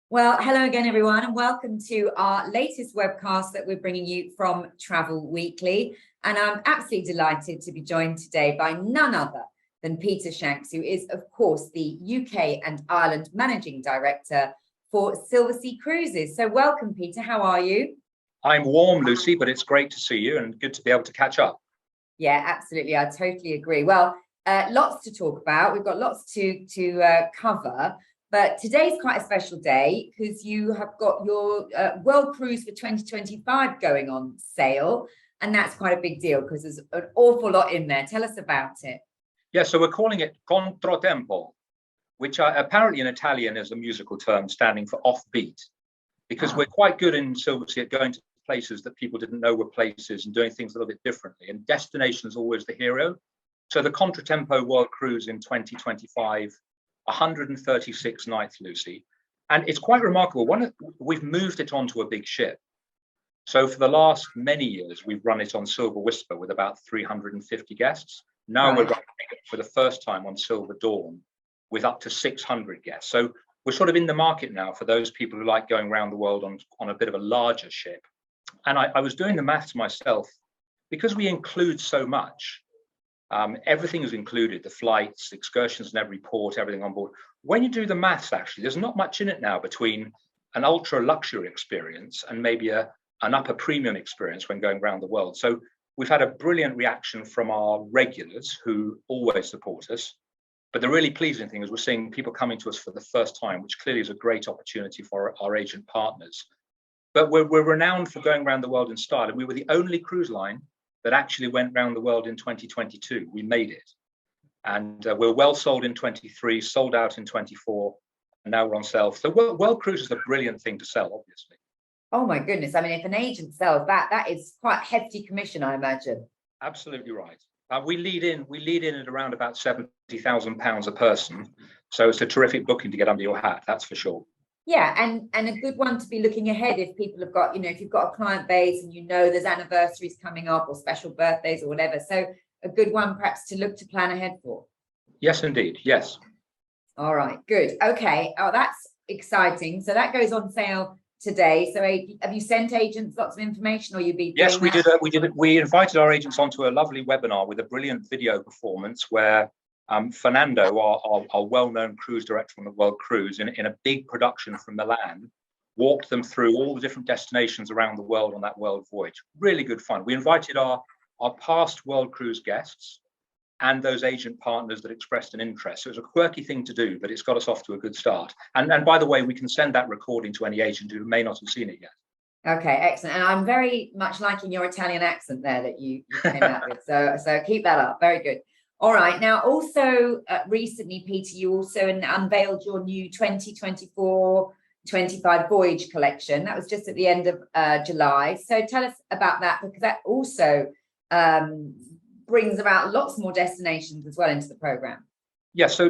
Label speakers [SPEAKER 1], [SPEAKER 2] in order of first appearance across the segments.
[SPEAKER 1] Well, hello again, everyone, and welcome to our latest webcast that we're bringing you from Travel Weekly. And I'm absolutely delighted to be joined today by none other than Peter Shanks, who is, of course, the UK and Ireland Managing Director for Silversea Cruises. So welcome, Peter. How are you?
[SPEAKER 2] I'm warm, Lucy, but it's great to see you and good to be able to catch up.
[SPEAKER 1] Yeah, absolutely. I totally agree. Well, lots to talk about. We've got lots to cover. But today's quite a special day because you have got your World Cruise for 2025 going on sale. And that's quite a big deal because there's an awful lot in there. Tell us about it.
[SPEAKER 2] Yeah, so we're calling it Controtempo, which apparently in Italian is a musical term standing for offbeat, because we're quite good in Silversea at going to places that people didn't know were places and doing things a little bit differently. And destination is always the hero. So the Controtempo World Cruise in 2025, 136 nights, Lucy. And it's quite remarkable. We've moved it onto a big ship. So for the last many years, we've run it on Silver Whisper with about 350 guests. Now we're running it for the first time on Silver Dawn with up to 600 guests. So we're sort of in the market now for those people who like going around the world on a bit of a larger ship. And I was doing the maths myself. Because we include so much, everything is included, the flights, excursions in every port, everything on board. When you do the maths, actually, there's not much in it now between an ultra luxury experience and maybe an upper premium experience when going around the world. So we've had a brilliant reaction from our regulars who always support us. But the really pleasing thing is we're seeing people coming to us for the first time, which clearly is a great opportunity for our agent partners. But we're renowned for going around the world in style. And we were the only cruise line that actually went around the world in 2022. We made it. And we're well sold in 23, sold out in 24, and now we're on sale. So World Cruise is a brilliant thing to sell, obviously.
[SPEAKER 1] Oh, my goodness. I mean, if an agent sells that, that is quite a hefty commission, I imagine.
[SPEAKER 2] Absolutely right. We lead in at around about £70,000 a person. So it's a terrific booking to get under your hat, that's for sure.
[SPEAKER 1] Yeah, and a good one to be looking ahead if people have got, if you've got a client base and there's anniversaries coming up or special birthdays or whatever. So a good one perhaps to look to plan ahead for.
[SPEAKER 2] Yes, indeed. Yes.
[SPEAKER 1] All right, good. Okay. Oh, that's exciting. So that goes on sale today. So have you sent agents lots of information or you'd be doing
[SPEAKER 2] Yes, we did. We invited our agents onto a lovely webinar with a brilliant video performance where Fernando, our well-known cruise director on the World Cruise, in a big production from Milan, walked them through all the different destinations around the world on that world voyage. Really good fun. We invited our past World Cruise guests and those agent partners that expressed an interest. So it was a quirky thing to do, but it's got us off to a good start. And by the way, we can send that recording to any agent who may not have seen it yet.
[SPEAKER 1] Okay, excellent. And I'm very much liking your Italian accent there that you came out with. So keep that up. Very good. All right. Now, also recently, Peter, you also unveiled your new 2024-25 voyage collection. That was just at the end of July. So tell us about that, because that also brings about lots more destinations as well into the program.
[SPEAKER 2] Yeah, so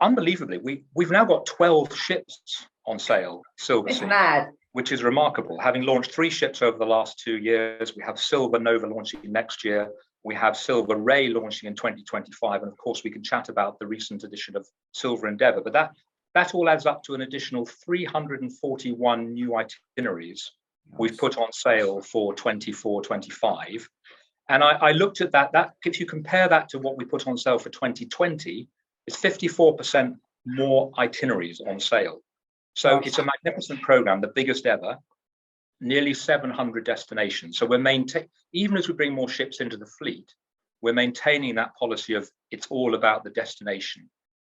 [SPEAKER 2] unbelievably, we've now got 12 ships on sale, Silversea.
[SPEAKER 1] It's mad.
[SPEAKER 2] Which is remarkable. Having launched 3 ships over the last 2 years, we have Silver Nova launching next year. We have Silver Ray launching in 2025. And of course, we can chat about the recent edition of Silver Endeavour. But that all adds up to an additional 341 new itineraries we've put on sale for 24-25. And I looked at that. If you compare that to what we put on sale for 2020, it's 54% more itineraries on sale. So it's a magnificent program, the biggest ever, nearly 700 destinations. So even as we bring more ships into the fleet, we're maintaining that policy of it's all about the destination.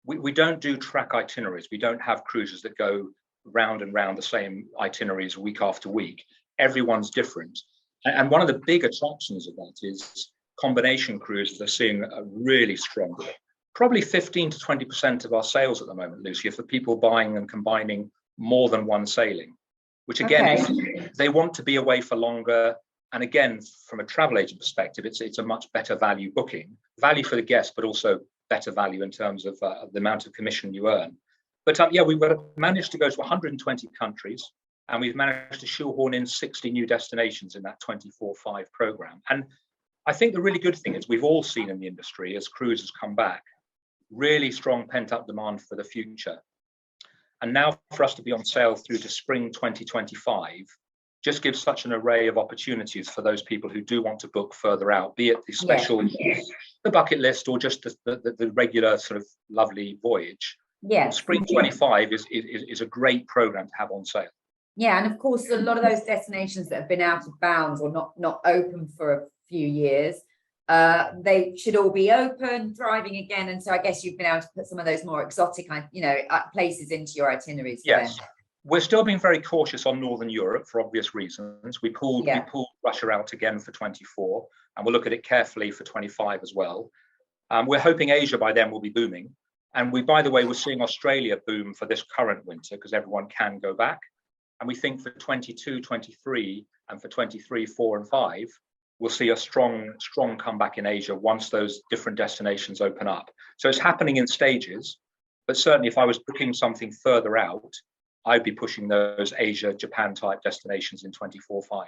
[SPEAKER 2] We don't do track itineraries. We don't have cruises that go round and round the same itineraries week after week. Everyone's different. And one of the big attractions of that is combination cruises are seeing a really strong, probably 15 to 20% of our sales at the moment, Lucy, are for people buying and combining more than one sailing, which again, they want to be away for longer. And again, from a travel agent perspective, it's a much better value booking, value for the guest, but also better value in terms of the amount of commission you earn. But yeah, we managed to go to 120 countries, and we've managed to shoehorn in 60 new destinations in that 24/5 program. And I think the really good thing is we've all seen in the industry as cruises come back, really strong pent-up demand for the future. And now for us to be on sale through to spring 2025 just gives such an array of opportunities for those people who do want to book further out, be it the special, the bucket list, or just the regular sort of lovely voyage.
[SPEAKER 1] Yes.
[SPEAKER 2] Spring 25 is a great program to have on sale.
[SPEAKER 1] Yeah, and of course, a lot of those destinations that have been out of bounds or not open for a few years, they should all be open, thriving again. And so I guess you've been able to put some of those more exotic, places into your itineraries.
[SPEAKER 2] Yes. We're still being very cautious on Northern Europe for obvious reasons. We pulled Russia out again for 24, and we'll look at it carefully for 25 as well. We're hoping Asia by then will be booming. And by the way, we're seeing Australia boom for this current winter because everyone can go back. And we think for 22, 23, and for 23, 4, and 5, we'll see a strong comeback in Asia once those different destinations open up. So it's happening in stages, but certainly if I was booking something further out, I'd be pushing those Asia, Japan type destinations in 24/5.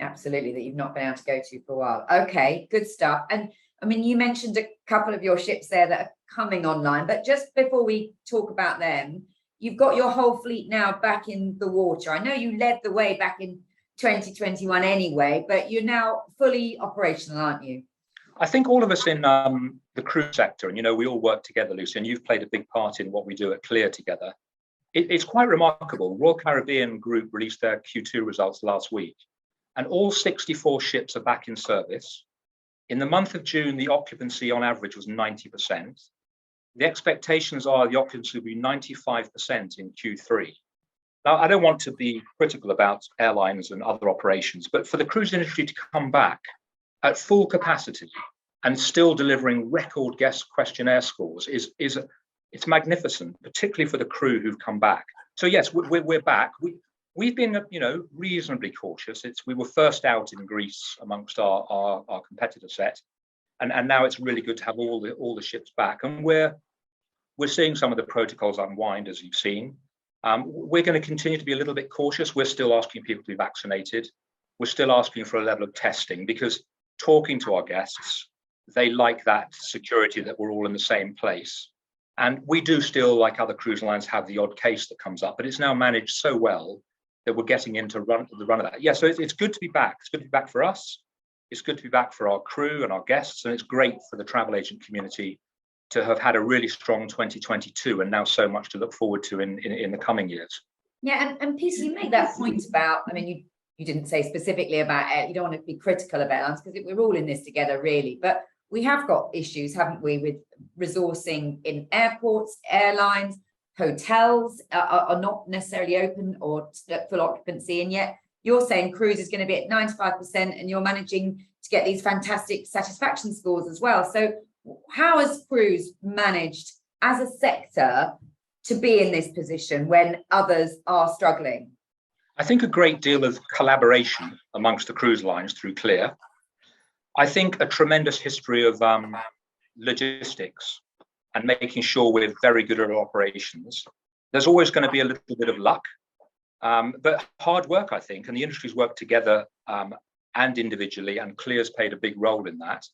[SPEAKER 1] Absolutely, that you've not been able to go to for a while. Okay, good stuff. And I mean, you mentioned a couple of your ships there that are coming online, but just before we talk about them, you've got your whole fleet now back in the water. I know you led the way back in 2021 anyway, but you're now fully operational, aren't you?
[SPEAKER 2] I think all of us in the cruise sector, and we all work together, Lucy, and you've played a big part in what we do at Clear together. It's quite remarkable. Royal Caribbean Group released their Q2 results last week, and all 64 ships are back in service. In the month of June, the occupancy on average was 90%. The expectations are the occupancy will be 95% in Q3. Now, I don't want to be critical about airlines and other operations, but for the cruise industry to come back at full capacity and still delivering record guest questionnaire scores it's magnificent, particularly for the crew who've come back. So yes, we're back. We've been, reasonably cautious. We were first out in Greece amongst our competitor set, and now it's really good to have all the ships back. And we're seeing some of the protocols unwind, as you've seen. We're going to continue to be a little bit cautious. We're still asking people to be vaccinated. We're still asking for a level of testing because talking to our guests, they like that security that we're all in the same place. And we do still, like other cruise lines, have the odd case that comes up, but it's now managed so well that we're getting into the run of that. Yeah, so it's good to be back. It's good to be back for us. It's good to be back for our crew and our guests. And it's great for the travel agent community to have had a really strong 2022 and now so much to look forward to in the coming years.
[SPEAKER 1] Yeah, and Peter, you made that point about, I mean, you didn't say specifically about you don't want to be critical of airlines because we're all in this together, really. But we have got issues, haven't we, with resourcing in airports, airlines, hotels are not necessarily open or full occupancy. And yet you're saying cruise is going to be at 95% and you're managing to get these fantastic satisfaction scores as well. So how has cruise managed as a sector to be in this position when others are struggling?
[SPEAKER 2] I think a great deal of collaboration amongst the cruise lines through Clear. I think a tremendous history of logistics and making sure we're very good at our operations. There's always going to be a little bit of luck, but hard work, I think, and the industry's worked together and individually, and Clear's played a big role in that.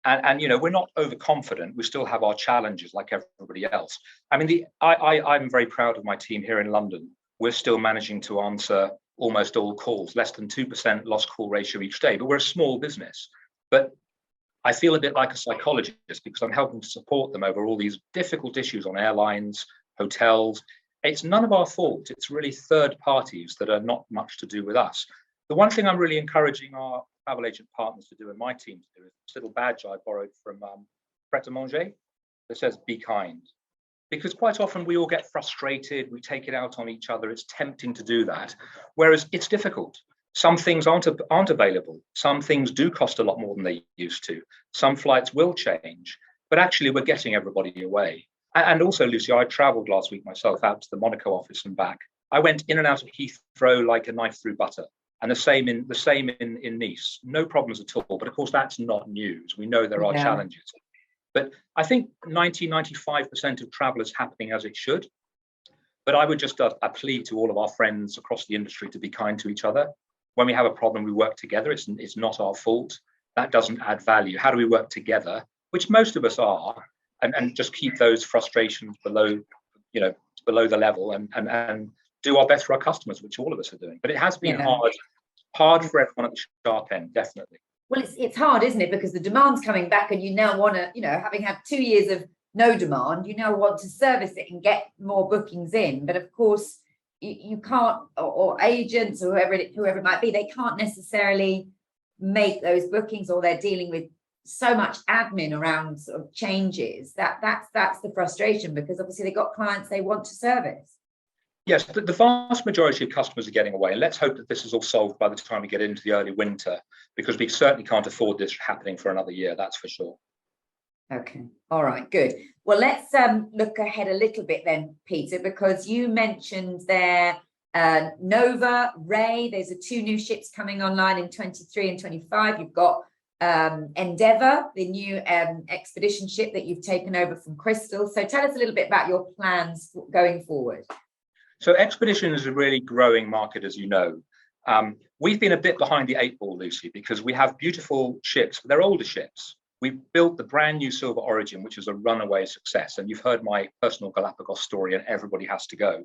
[SPEAKER 2] And we're not overconfident. We still have our challenges like everybody else. I mean, I'm very proud of my team here in London. We're still managing to answer almost all calls, less than 2% lost call ratio each day, but we're a small business. But I feel a bit like a psychologist because I'm helping to support them over all these difficult issues on airlines, hotels. It's none of our fault. It's really third parties that are not much to do with us. The one thing I'm really encouraging our travel agent partners to do and my team to do is this little badge I borrowed from Pret a Manger that says, be kind. Because quite often we all get frustrated, we take it out on each other. It's tempting to do that, whereas it's difficult. Some things aren't available. Some things do cost a lot more than they used to. Some flights will change, but actually we're getting everybody away. And also, Lucy, I travelled last week myself out to the Monaco office and back. I went in and out of Heathrow like a knife through butter. And the same in Nice. No problems at all. But of course, that's not news. We know there are challenges. But I think 95% of travel is happening as it should. But I would just plea to all of our friends across the industry to be kind to each other. When we have a problem, we work together. It's not our fault. That doesn't add value. How do we work together, which most of us are, and just keep those frustrations below, below the level and do our best for our customers, which all of us are doing. But it has been hard for everyone at the sharp end, definitely.
[SPEAKER 1] Well, it's hard, isn't it? Because the demand's coming back, and you now want to, having had 2 years of no demand, you now want to service it and get more bookings in. But of course, you can't, or agents or whoever it might be, they can't necessarily make those bookings, or they're dealing with so much admin around sort of changes. That's the frustration, because obviously they've got clients they want to service.
[SPEAKER 2] Yes, the vast majority of customers are getting away, and let's hope that this is all solved by the time we get into the early winter, because we certainly can't afford this happening for another year, that's for sure.
[SPEAKER 1] Okay, all right, good. Well, let's look ahead a little bit then, Peter, because you mentioned there Nova, Ray. There's 2 new ships coming online in 23 and 25. You've got Endeavour, the new expedition ship that you've taken over from Crystal. So tell us a little bit about your plans going forward.
[SPEAKER 2] So expedition is a really growing market, as you know. We've been a bit behind the 8 ball, Lucy, because we have beautiful ships, but they're older ships. We've built the brand new Silver Origin, which is a runaway success. And you've heard my personal Galapagos story, and everybody has to go.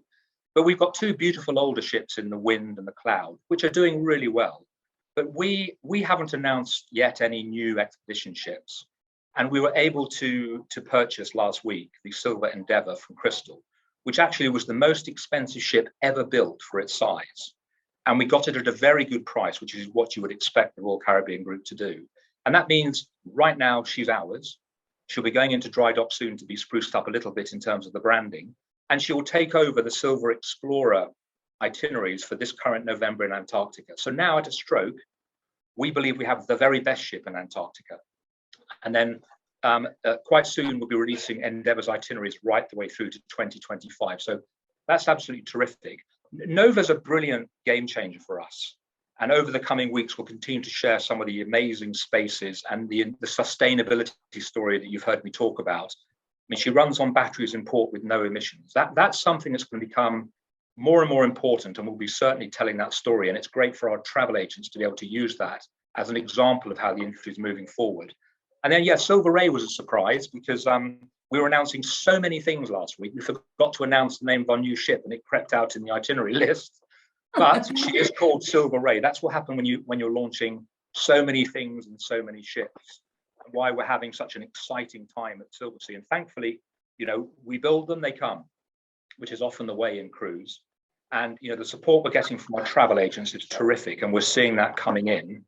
[SPEAKER 2] But we've got 2 beautiful older ships in the Wind and the Cloud, which are doing really well. But we haven't announced yet any new expedition ships. And we were able to purchase last week the Silver Endeavour from Crystal, which actually was the most expensive ship ever built for its size. And we got it at a very good price, which is what you would expect the Royal Caribbean Group to do. And that means right now she's ours. She'll be going into dry dock soon to be spruced up a little bit in terms of the branding. And she will take over the Silver Explorer itineraries for this current November in Antarctica. So now at a stroke, we believe we have the very best ship in Antarctica. And then quite soon we'll be releasing Endeavour's itineraries right the way through to 2025. So that's absolutely terrific. Nova's a brilliant game changer for us. And over the coming weeks, we'll continue to share some of the amazing spaces and the sustainability story that you've heard me talk about. I mean, she runs on batteries in port with no emissions. That's something that's going to become more and more important, and we'll be certainly telling that story. And it's great for our travel agents to be able to use that as an example of how the industry is moving forward. And then, yeah, Silver Ray was a surprise because we were announcing so many things last week. We forgot to announce the name of our new ship, and it crept out in the itinerary list. But she is called Silver Ray. That's what happened when you're launching so many things and so many ships, and why we're having such an exciting time at Silversea. And thankfully, we build them, they come, which is often the way in cruise. And the support we're getting from our travel agents is terrific, and we're seeing that coming in.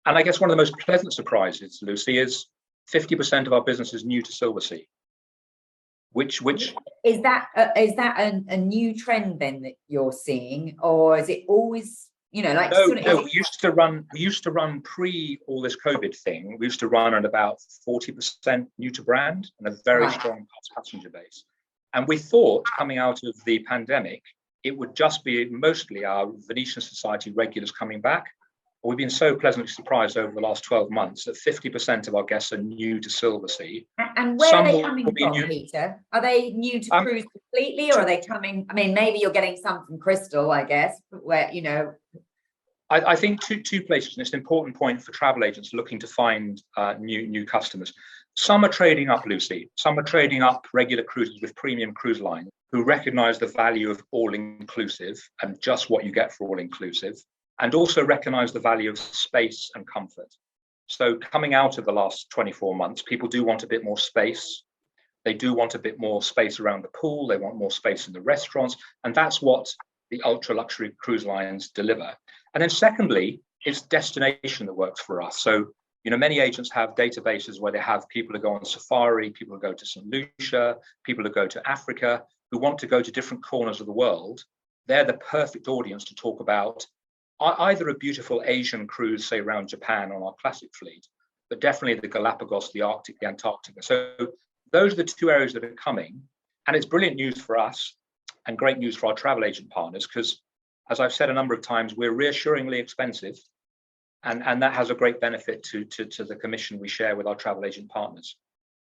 [SPEAKER 2] And I guess one of the most pleasant surprises, Lucy, is 50% of our business is new to Silversea. Which
[SPEAKER 1] is that a new trend then that you're seeing, or is it always like
[SPEAKER 2] no, we used to run pre all this COVID thing. We used to run at about 40% new to brand and a very strong passenger base. And we thought coming out of the pandemic, it would just be mostly our Venetian Society regulars coming back. We've been so pleasantly surprised over the last 12 months that 50% of our guests are new to Silversea.
[SPEAKER 1] And where are they coming from, Peter? Are they new to cruise completely, or are they coming? I mean, maybe you're getting some from Crystal, I guess, where
[SPEAKER 2] I think two places, and it's an important point for travel agents looking to find new customers. Some are trading up, Lucy. Some are trading up regular cruises with premium cruise lines who recognise the value of all-inclusive and just what you get for all-inclusive, and also recognise the value of space and comfort. So coming out of the last 24 months, people do want a bit more space. They do want a bit more space around the pool. They want more space in the restaurants. And that's what the ultra luxury cruise lines deliver. And then secondly, it's destination that works for us. So, many agents have databases where they have people who go on safari, people who go to St. Lucia, people who go to Africa, who want to go to different corners of the world. They're the perfect audience to talk about either a beautiful Asian cruise, say around Japan on our classic fleet, but definitely the Galapagos, the Arctic, the Antarctica. So those are the 2 areas that are coming. And it's brilliant news for us and great news for our travel agent partners, because as I've said a number of times, we're reassuringly expensive. And that has a great benefit to the commission we share with our travel agent partners.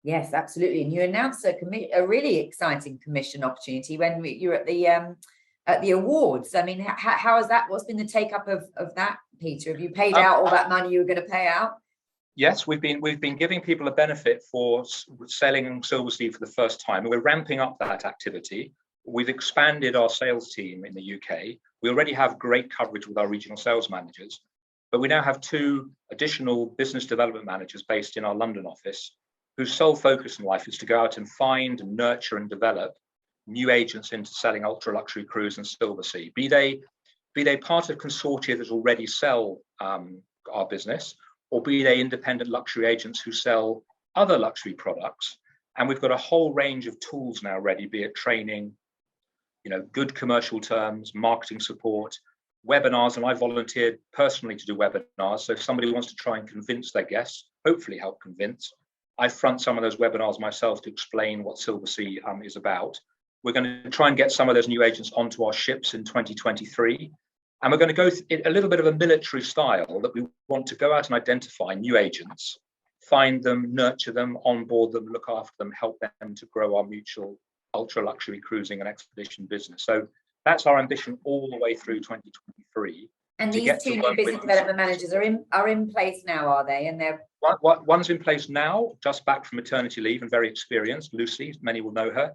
[SPEAKER 1] Yes, absolutely. And you announced a really exciting commission opportunity when you were at the awards. I mean, how is that? What's been the take up of that, Peter? Have you paid out all that money you were going to pay out?
[SPEAKER 2] Yes, we've been giving people a benefit for sailing Silversea for the first time. We're ramping up that activity. we've expanded our sales team in the UK. We already have great coverage with our regional sales managers, but we now have 2 additional business development managers based in our London office, whose sole focus in life is to go out and find and nurture and develop new agents into selling ultra luxury cruise and Silversea, be they part of consortia that already sell our business, or be they independent luxury agents who sell other luxury products. And we've got a whole range of tools now ready, be it training, good commercial terms, marketing support, webinars. And I volunteered personally to do webinars. So if somebody wants to try and convince their guests, hopefully help convince, I front some of those webinars myself to explain what Silversea is about. We're going to try and get some of those new agents onto our ships in 2023. And we're going to go a little bit of a military style, that we want to go out and identify new agents, find them, nurture them, onboard them, look after them, help them to grow our mutual ultra luxury cruising and expedition business. So that's our ambition all the way through 2023.
[SPEAKER 1] And these 2 new business development managers are in place now, are they? And they're
[SPEAKER 2] one's in place now, just back from maternity leave and very experienced, Lucy, many will know her.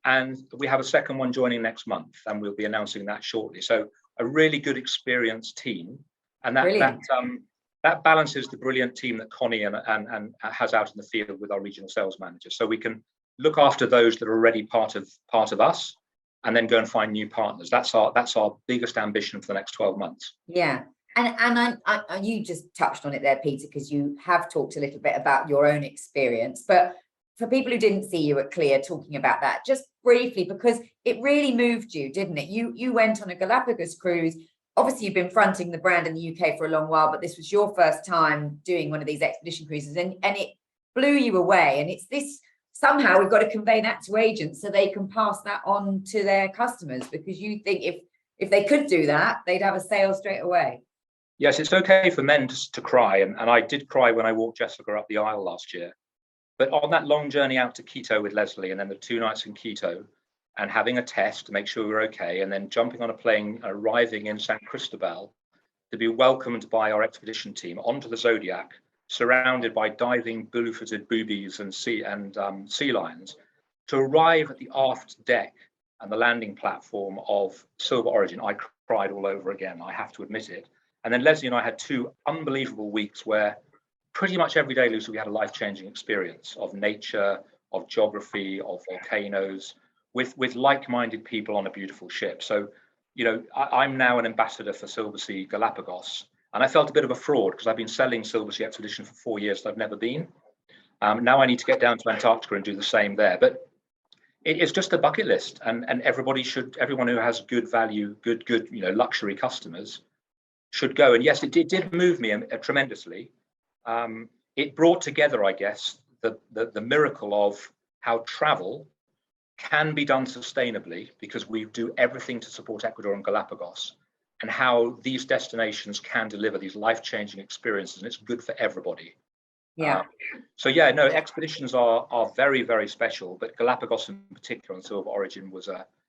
[SPEAKER 2] And we have a second one joining next month, and we'll be announcing that shortly. So a really good experienced team, and that balances the brilliant team that Connie and has out in the field with our regional sales managers. So we can look after those that are already part of us, and then go and find new partners. That's our biggest ambition for the next 12 months.
[SPEAKER 1] Yeah. And you just touched on it there, Peter, because you have talked a little bit about your own experience. But for people who didn't see you at Clear talking about that, just briefly, because it really moved you, didn't it? You went on a Galapagos cruise. Obviously, you've been fronting the brand in the UK for a long while, but this was your first time doing one of these expedition cruises, and it blew you away. And it's this, somehow we've got to convey that to agents so they can pass that on to their customers, because you think if they could do that, they'd have a sale straight away.
[SPEAKER 2] Yes, it's okay for men to cry, and I did cry when I walked Jessica up the aisle last year. But on that long journey out to Quito with Leslie, and then the 2 nights in Quito, and having a test to make sure we were okay, and then jumping on a plane, arriving in San Cristobal, to be welcomed by our expedition team onto the Zodiac, surrounded by diving blue-footed boobies and sea lions, to arrive at the aft deck and the landing platform of Silver Origin, I cried all over again, I have to admit it. And then Leslie and I had 2 unbelievable weeks where pretty much every day, Lucy, we had a life-changing experience of nature, of geography, of volcanoes, with like-minded people on a beautiful ship. So, I'm now an ambassador for Silversea Galapagos, and I felt a bit of a fraud because I've been selling Silversea Expedition for 4 years. I've never been. Now I need to get down to Antarctica and do the same there. But it is just a bucket list, and everyone who has good value, good luxury customers should go. And yes, it did move me tremendously. It brought together, I guess, the miracle of how travel can be done sustainably, because we do everything to support Ecuador and Galapagos, and how these destinations can deliver these life-changing experiences, and it's good for everybody.
[SPEAKER 1] Yeah.
[SPEAKER 2] Expeditions are very, very special, but Galapagos in particular on Silver Origin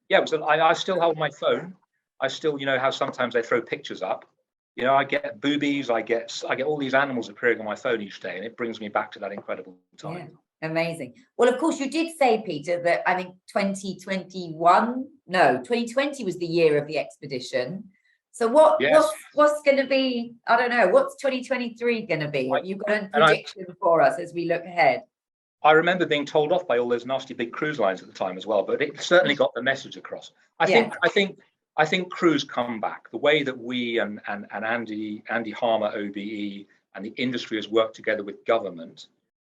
[SPEAKER 2] I still hold my phone. I still, how sometimes they throw pictures up. I get boobies, I get all these animals appearing on my phone each day, and it brings me back to that incredible time.
[SPEAKER 1] Yeah. Amazing. Well, of course, you did say, Peter, that I think 2020 was the year of the expedition. So what's going to be, I don't know, what's 2023 going to be? Have you got a prediction for us as we look ahead?
[SPEAKER 2] I remember being told off by all those nasty big cruise lines at the time as well, but it certainly got the message across. I think cruise come back. The way that we and Andy Harmer, OBE, and the industry has worked together with government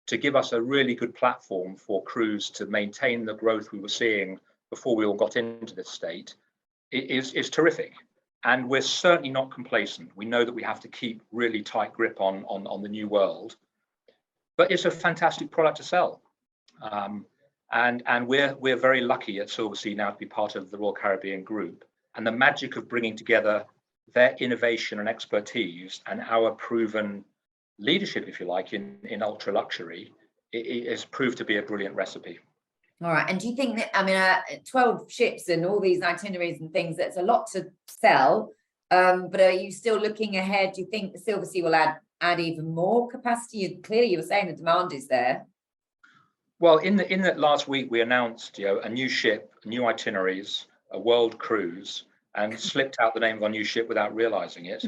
[SPEAKER 2] to give us a really good platform for cruise to maintain the growth we were seeing before we all got into this state is terrific. And we're certainly not complacent. We know that we have to keep really tight grip on the new world, but it's a fantastic product to sell. And we're very lucky at Silversea now to be part of the Royal Caribbean Group. And the magic of bringing together their innovation and expertise and our proven leadership, if you like, in ultra luxury, it has proved to be a brilliant recipe.
[SPEAKER 1] All right. And do you think that, 12 ships and all these itineraries and things, that's a lot to sell, but are you still looking ahead? Do you think the Silversea will add even more capacity? Clearly, you were saying the demand is there.
[SPEAKER 2] Well, in that last week, we announced, a new ship, new itineraries, a world cruise, and slipped out the name of our new ship without realizing it.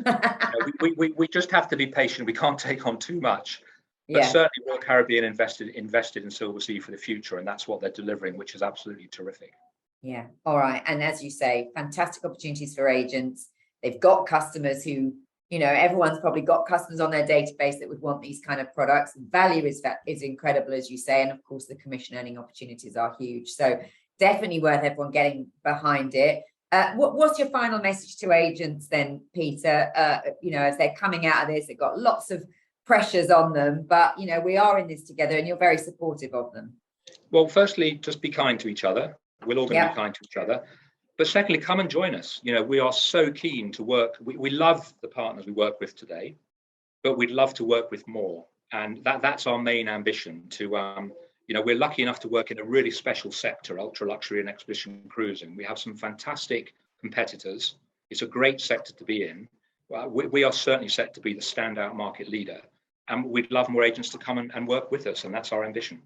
[SPEAKER 2] We just have to be patient. We can't take on too much. But
[SPEAKER 1] Yeah.
[SPEAKER 2] certainly, Royal Caribbean invested in Silversea for the future, and that's what they're delivering, which is absolutely terrific.
[SPEAKER 1] Yeah. All right. And as you say, fantastic opportunities for agents. They've got customers who, everyone's probably got customers on their database that would want these kind of products. Value is incredible, as you say. And of course, the commission earning opportunities are huge. So definitely worth everyone getting behind it. What's your final message to agents then, Peter? As they're coming out of this, they've got lots of pressures on them, but we are in this together and you're very supportive of them.
[SPEAKER 2] Well, firstly, just be kind to each other. We're all going to be kind to each other. But secondly, come and join us. We are so keen to work. We love the partners we work with today, but we'd love to work with more. And that's our main ambition to, we're lucky enough to work in a really special sector, ultra luxury and expedition cruising. We have some fantastic competitors. It's a great sector to be in. We are certainly set to be the standout market leader. And we'd love more agents to come and work with us. And that's our ambition.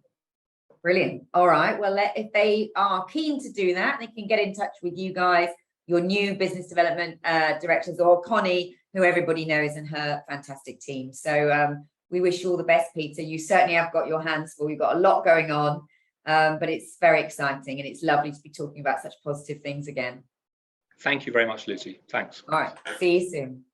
[SPEAKER 1] Brilliant. All right. Well, if they are keen to do that, they can get in touch with you guys, your new business development directors, or Connie, who everybody knows, and her fantastic team. So we wish you all the best, Peter. You certainly have got your hands full. You've got a lot going on, but it's very exciting and it's lovely to be talking about such positive things again.
[SPEAKER 2] Thank you very much, Lucy. Thanks.
[SPEAKER 1] All right. See you soon.